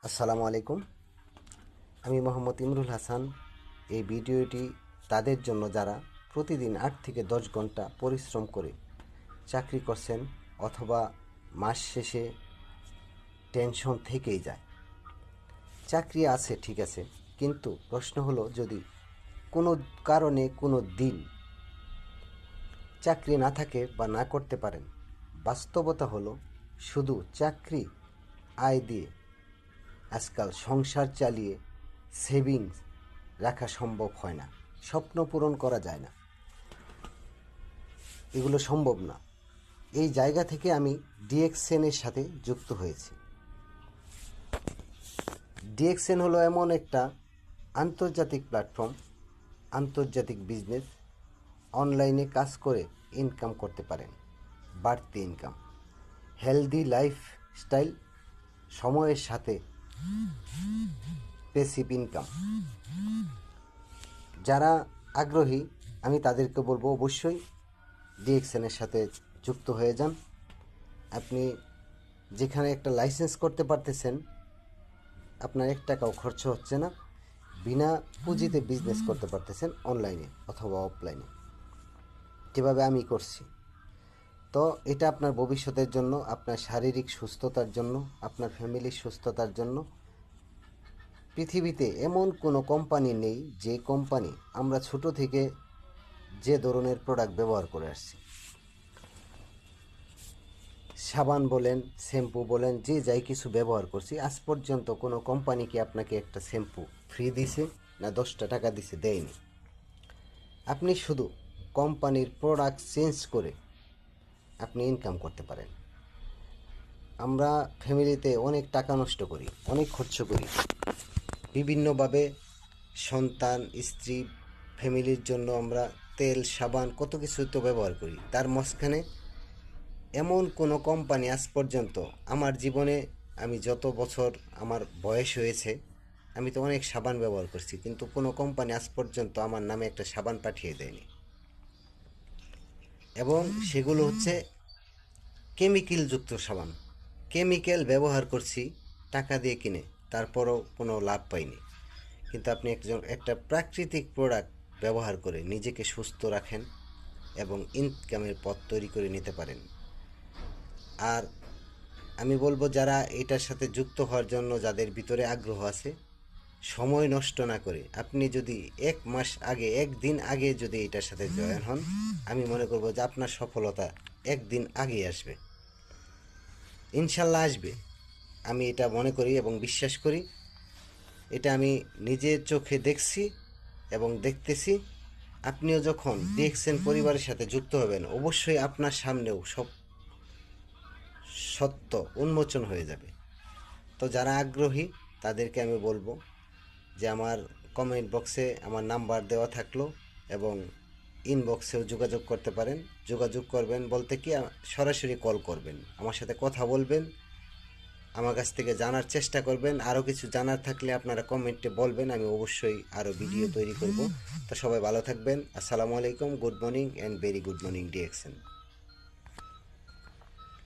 আসসালামু আলাইকুম। আমি মোহাম্মদ ইমরুল হাসান। এই ভিডিওটি তাদের জন্য যারা প্রতিদিন ৮ থেকে ১০ ঘন্টা পরিশ্রম করে চাকরি করছেন অথবা মাস শেষে টেনশন থেকেই যায়। চাকরি আছে ঠিক আছে, কিন্তু প্রশ্ন হলো যদি কোনো কারণে কোনো দিন চাকরি না থাকে বা না করতে পারেন, বাস্তবতা হলো শুধু চাকরি আয় দিয়ে আজকাল সংসার চালিয়ে সেভিংস রাখা সম্ভব হয় না, স্বপ্ন পূরণ করা যায় না, এগুলো সম্ভব না। এই জায়গা থেকে আমি ডিএক্সএনের সাথে যুক্ত হয়েছি। ডিএক্সএন হলো এমন একটা আন্তর্জাতিক প্ল্যাটফর্ম, আন্তর্জাতিক বিজনেস। অনলাইনে কাজ করে ইনকাম করতে পারেন, বাড়তি ইনকাম, হেলদি লাইফস্টাইল, সময়ের সাথে প্যাসিভ ইনকাম। যারা আগ্রহী আমি তাদেরকে বলবো অবশ্যই ডিএক্সএনের সাথে যুক্ত হয়ে যান। আপনি যেখানে একটা লাইসেন্স করতে পারতেছেন, আপনার ১ টাকাও খরচ হচ্ছে না, বিনা পুঁজিতে বিজনেস করতে পারতেছেন অনলাইনে অথবা অফলাইনে, যেভাবে আমি করছি। তো এটা আপনার ভবিষ্যতের জন্য, আপনার শারীরিক সুস্থতার জন্য, আপনার ফ্যামিলির সুস্থতার জন্য। পৃথিবীতে এমন কোনো কোম্পানি নেই যে কোম্পানি আমরা ছোট থেকে যে ধরনের প্রোডাক্ট ব্যবহার করে আসছি, সাবান বলেন, শ্যাম্পু বলেন, যে যাই কিছু ব্যবহার করছি, আজ পর্যন্ত কোনো কোম্পানি কি আপনাকে একটা শ্যাম্পু ফ্রি দিছে না ১০টা টাকা দিছে? দেয়নি। আপনি শুধু কোম্পানির প্রোডাক্ট চেঞ্জ করে আপনি ইনকাম করতে পারেন। আমরা ফ্যামিলিতে অনেক টাকা নষ্ট করি, অনেক খরচ করি বিভিন্নভাবে, সন্তান, স্ত্রী, ফ্যামিলির জন্য আমরা তেল, সাবান, কত কিছু তো ব্যবহার করি। তার মাঝখানে এমন কোনো কোম্পানি আজ পর্যন্ত আমার জীবনে, আমি যত বছর আমার বয়স হয়েছে, আমি তো অনেক সাবান ব্যবহার করছি, কিন্তু কোনো কোম্পানি আজ পর্যন্ত আমার নামে একটা সাবান পাঠিয়ে দেয়নি। এবং সেগুলো হচ্ছে কেমিক্যালযুক্ত সাবান, কেমিক্যাল ব্যবহার করছি টাকা দিয়ে কিনে, তারপরও কোনো লাভ পাইনি। কিন্তু আপনি একটা প্রাকৃতিক প্রোডাক্ট ব্যবহার করে নিজেকে সুস্থ রাখেন এবং ইনকামের পথ তৈরি করে নিতে পারেন। আর আমি বলবো যারা এটার সাথে যুক্ত হওয়ার জন্য যাদের ভিতরে আগ্রহ আছে, সময় নষ্ট না করে আপনি যদি ১ মাস আগে, ১ দিন আগে যদি এটার সাথে জয়েন হন, আমি মনে করবো যে আপনার সফলতা ১ দিন আগেই আসবে, ইনশাল্লাহ আসবে। আমি এটা মনে করি এবং বিশ্বাস করি। এটা আমি নিজের চোখে দেখছি এবং দেখতেছি। আপনিও যখন ডিএক্সএন পরিবারের সাথে যুক্ত হবেন, অবশ্যই আপনার সামনেও সব সত্য উন্মোচন হয়ে যাবে। তো যারা আগ্রহী তাদেরকে আমি বলবো যে আমার কমেন্ট বক্সে আমার নাম্বার দেওয়া থাকলো এবং ইনবক্সেও যোগাযোগ করতে পারেন। যোগাযোগ করবেন বলতে কি, সরাসরি কল করবেন, আমার সাথে কথা বলবেন, আমার কাছ থেকে জানার চেষ্টা করবেন। আরও কিছু জানার থাকলে আপনারা কমেন্টে বলবেন, আমি অবশ্যই আরও ভিডিও তৈরি করব। তো সবাই ভালো থাকবেন। আসসালামু আলাইকুম, good morning and very good morning DXN.